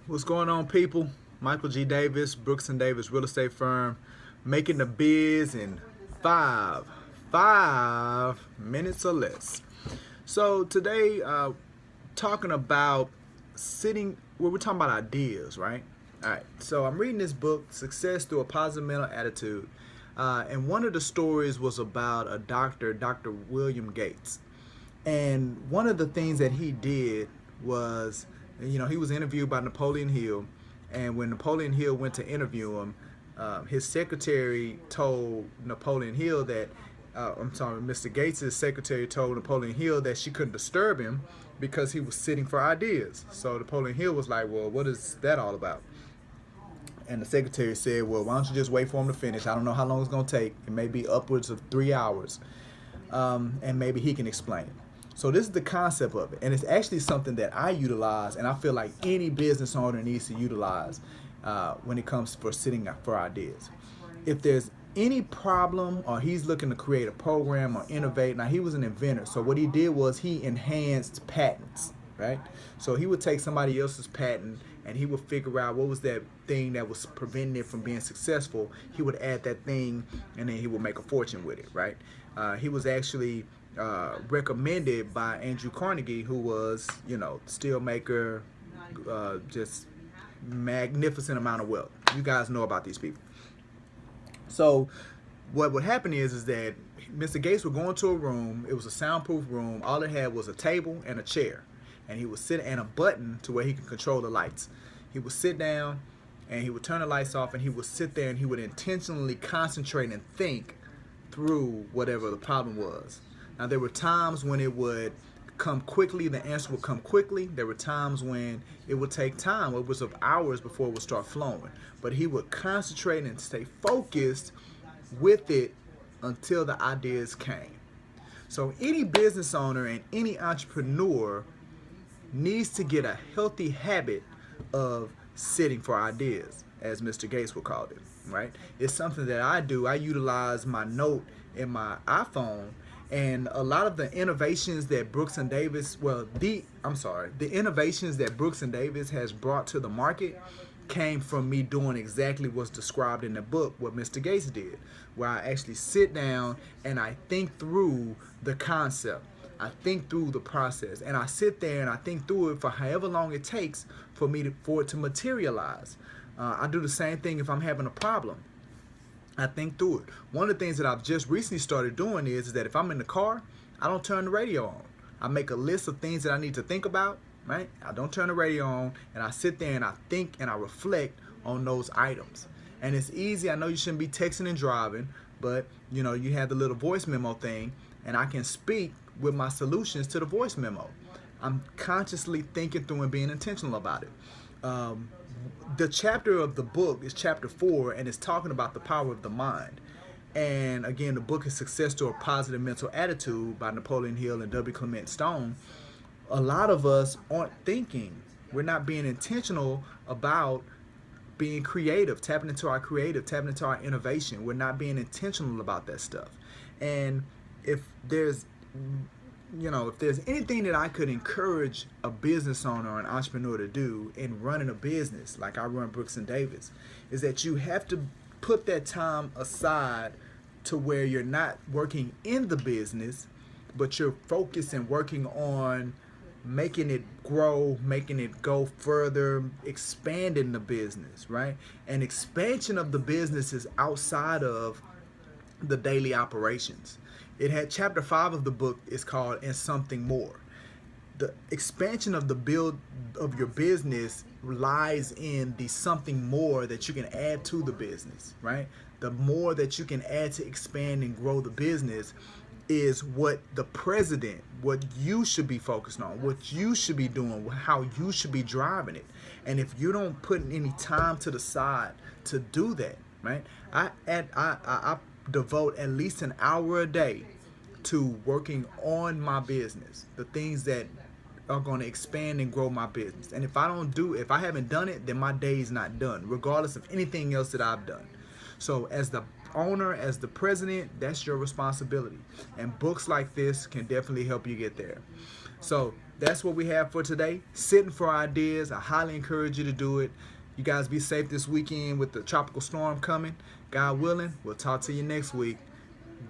What's going on, people? Michael G. Davis, Brooks and Davis Real Estate Firm, making the biz in five, 5 minutes or less. So today, talking about sitting. Well, we're talking about ideas, right? All right. So I'm reading this book, Success Through a Positive Mental Attitude, and one of the stories was about a doctor, Dr. William Gates. And one of the things that he did was, he was interviewed by Napoleon Hill. And when Napoleon Hill went to interview him, his secretary told Napoleon Hill that, I'm sorry, Mr. Gates' secretary told Napoleon Hill that she couldn't disturb him because he was sitting for ideas. So Napoleon Hill was like, well, what is that all about? And the secretary said, well, why don't you just wait for him to finish? I don't know how long it's going to take. It may be upwards of 3 hours. And maybe he can explain it. So this is the concept of it, and it's actually something that I utilize, and I feel like any business owner needs to utilize when it comes for sitting for ideas. If there's any problem, or he's looking to create a program or innovate. Now, he was an inventor, so what he did was he enhanced patents, right? So he would take somebody else's patent and he would figure out what was that thing that was preventing it from being successful. He would add that thing, and then he would make a fortune with it, right? He was actually recommended by Andrew Carnegie, who was, steel maker, just magnificent amount of wealth. You guys know about these people. So what would happen is that Mr. Gates would go into a room. It was a soundproof room. All it had was a table and a chair, and he would sit, and a button to where he could control the lights. He would sit down and he would turn the lights off, and he would sit there and he would intentionally concentrate and think through whatever the problem was. Now, there were times when it would come quickly, the answer would come quickly. There were times when it would take time. It was of hours before it would start flowing. But he would concentrate and stay focused with it until the ideas came. So any business owner and any entrepreneur needs to get a healthy habit of sitting for ideas, as Mr. Gates would call it, right? It's something that I do. I utilize my note in my iPhone, and a lot of the innovations that Brooks and Davis, the innovations that Brooks and Davis has brought to the market came from me doing exactly what's described in the book, what Mr. Gates did, where I actually sit down and I think through the concept. I think through the process, and I sit there and I think through it for however long it takes for it to materialize. I do the same thing if I'm having a problem. I think through it. One of the things that I've just recently started doing is that if I'm in the car, I don't turn the radio on. I make a list of things that I need to think about, right? I don't turn the radio on, and I sit there and I think and I reflect on those items. And it's easy. I know you shouldn't be texting and driving, but you have the little voice memo thing, and I can speak with my solutions to the voice memo. I'm consciously thinking through and being intentional about it. The chapter of the book is chapter 4, and it's talking about the power of the mind. And again, the book is Success to a Positive Mental Attitude by Napoleon Hill and W. Clement Stone. A lot of us aren't thinking. We're not being intentional about being creative, tapping into our creative, tapping into our innovation. We're not being intentional about that stuff. And if there's anything that I could encourage a business owner or an entrepreneur to do in running a business like I run Brooks and Davis, is that you have to put that time aside to where you're not working in the business, but you're focused and working on making it grow, making it go further, expanding the business, right? And expansion of the business is outside of the daily operations. It had chapter 5 of the book is called "And Something More." The expansion of the build of your business lies in the something more that you can add to the business, right? The more that you can add to expand and grow the business is what what you should be focused on, what you should be doing, how you should be driving it. And if you don't put any time to the side to do that, right? I devote at least an hour a day to working on my business, the things that are going to expand and grow my business. And if I haven't done it, then my day is not done, regardless of anything else that I've done. So as the owner, as the president, that's your responsibility. And books like this can definitely help you get there. So that's what we have for today. Sitting for ideas. I highly encourage you to do it. You guys be safe this weekend with the tropical storm coming. God willing, we'll talk to you next week.